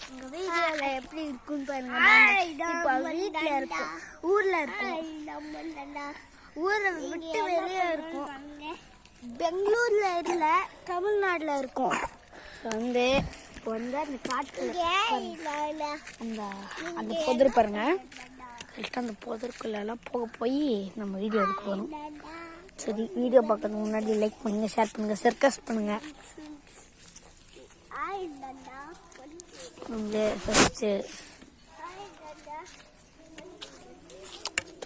எங்கள் வீட்டில் எப்படி இருக்குன்னு பாருங்க. இப்போ வீட்டில் இருக்கோம், ஊரில் இருக்கோம். ஊரை விட்டு வெளியே இருக்கோம். பெங்களூரில் இல்லை, தமிழ்நாட்டில் இருக்கோம். வந்து அந்த காட்டில் அந்த புதர் பாருங்க. அந்த புதருக்குள்ளெல்லாம் போய் நம்ம வீடியோ எடுக்க போகணும். சரி, வீடியோ பார்க்கறதுக்கு முன்னாடி லைக் பண்ணுங்க, ஷேர் பண்ணுங்க, சர்க்கஸ் பண்ணுங்க. ஃபஸ்ட்டு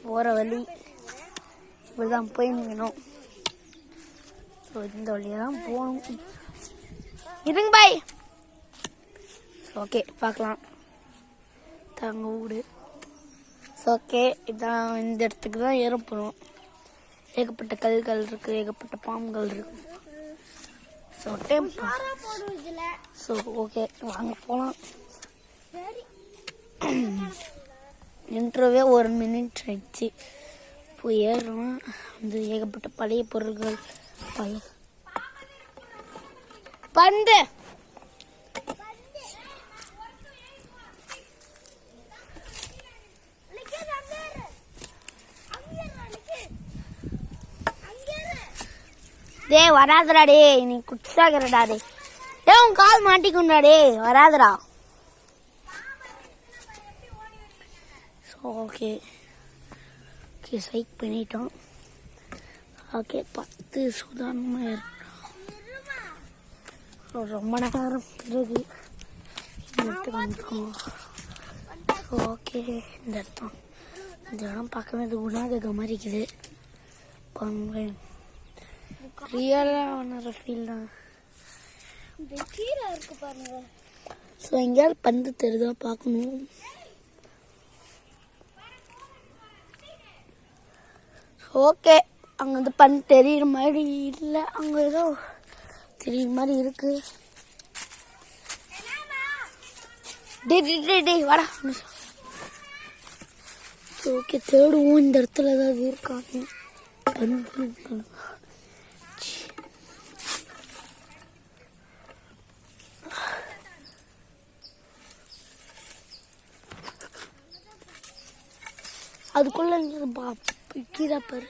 போகிற வழி இப்படிதான் போயிருந்தோம். ஸோ இந்த வழியாக தான் போகணும். இருங்க பாய். ஓகே, பார்க்கலாம். தாங்க வீடு. ஓகே, இதான் இந்த இடத்துக்கு தான் ஏற போகிறோம். ஏகப்பட்ட கல்கள் இருக்குது, ஏகப்பட்ட பாம்புகள் இருக்குது. ஸோ ஓகே, வாங்க போகலாம். இன்ட்ரோவே 1 மினிட் ஆயிடுச்சு. போய் ஏறுறோம். வந்து ஏகப்பட்ட பழைய பொருட்கள், பந்து டே வராதடா. டே நீ குட்சாகிறடா. டே உன் கால் மாட்டிக்குண்டா. டே வராதடா. ஓகே ஓகே, சைக் பண்ணிட்டோம். ஓகே, 10 சுதாரணமாக ரொம்ப நேரம் பிறகு இந்த இடத்துக்கு வந்துருக்கோம். ஓகே, இந்த இடம் பார்க்கவே இது குணாக மாதிரி இருக்குது. ரியலாக ஒன்று ஃபீல் தான். கீழே இருக்கு பாருங்க. ஸோ எங்கேயாவது பந்து தெரியுதா பார்க்கணும். ஓகே, அங்கே வந்து பந்து தெரியுற மாதிரி இல்லை, அங்கே ஏதோ தெரியுற மாதிரி இருக்கு. டே வாடா. ஓகே, தேடுவோம் இந்த இடத்துல ஏதாவது இருக்காங்க. அதுக்குள்ள கீழே பாரு.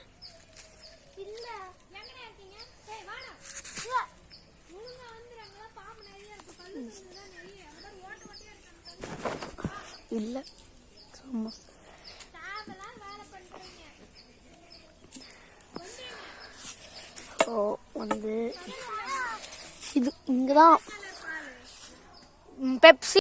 இல்லை வந்து இது இங்கதான் பெப்சி